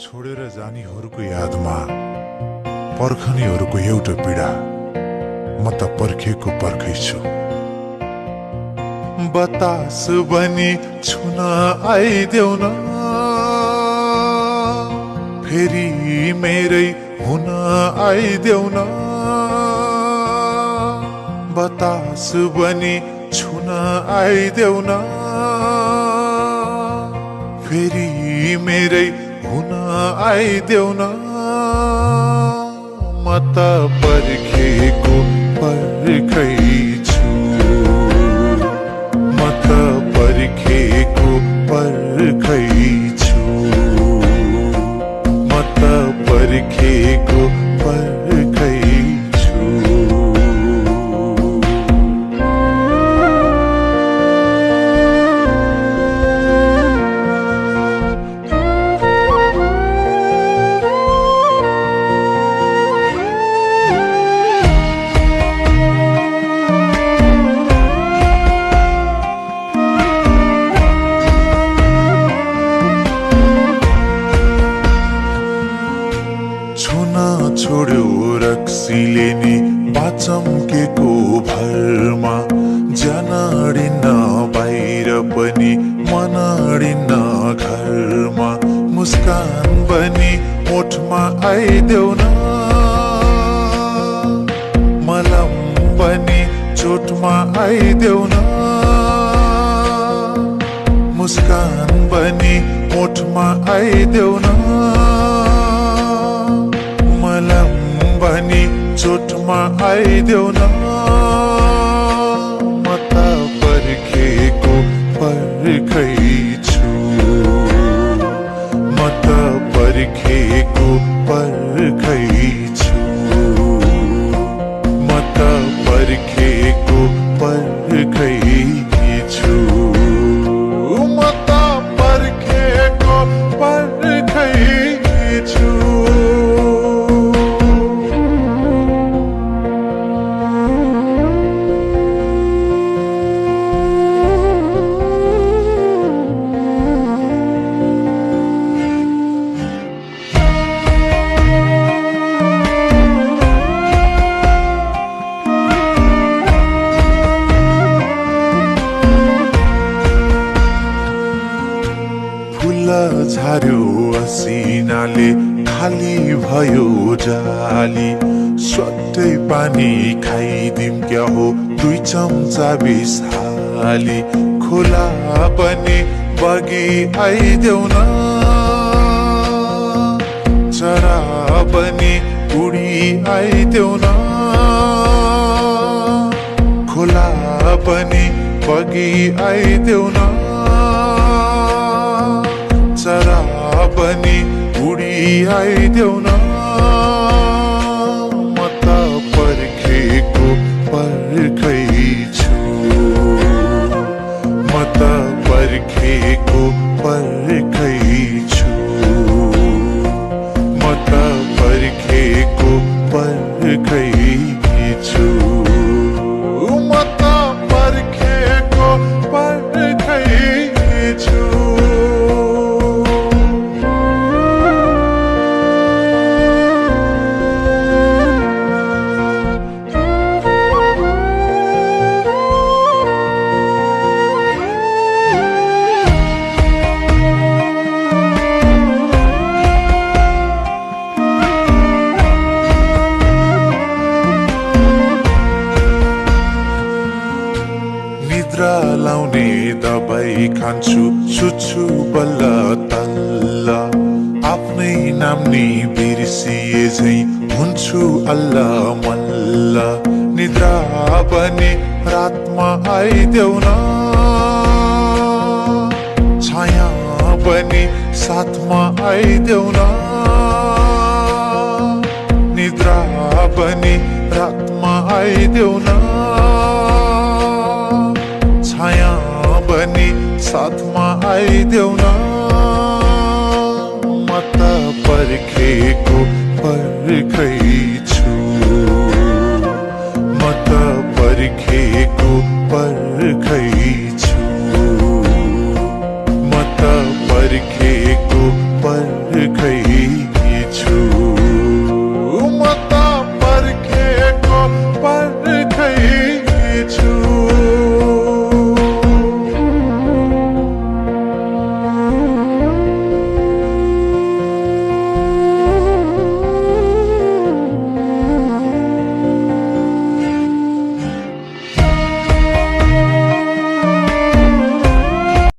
छोडेर जानीहरूको यादमा पर्खनीहरूको एउटा पीडा म त पर्खेको पर्खै छु। बतास बनी छुन आइदेऊ न, फेरि मेरै हुन आइदेऊ न। बतास बनी छुन आइदेऊ न, फेरि मेरै हुन आइदेऊ न। म त पर्खेको पर्खै छु, म त पर्खेको पर्खै छु, म त पर्खेको पर्खै छु। छोड्यो रक्सीले नि बाचम्केको भरमा, ज्यान अडिन्न बाहिर पनि मन अडिन्न घरमा। मुस्कान बनी ओठमा आइदेऊ न, मलम बनी चोटमा आइदेऊ न। मुस्कान बनी ओठमा आइदेऊ न, मलम बनी चोटमा आइदेऊ न। म त पर्खेको पर्खै छु, म त पर्खेको पर्खै छु, म त पर्खेको पर्खै छु, म त पर्खेको पर्खै छु। झार्यो असिनाले खाली भयो जाली, स्वाटै पानी खाइदिम क्या हो 2 चम्चा बिस हाली। खोला पनि बगी आइदेऊ न, चरा पनि उडी आइदेऊ न। खोला पनि बगी आइदेऊ न, चरा पनि उडी आइदेऊ न। म त पर्खेको पर्खै छु, म त पर्खेको पर्खै छु, म त पर्खेको पर्खै छु, म त पर्खेको पर्खै छु। निद्रा लाउने दबाई खान्छु, सुत्छु बल्ल तल्ल। आफ्नै नाम नि बिर्सिए झै हुन्छु अल्ल मल्ल। निद्रा पनि रातमा आइदेऊ न, छाया पनि साथमा आइदेऊ न। निद्रा पनि रातमा आइदेऊ न, छाया बनी साथमा आइदेऊ न।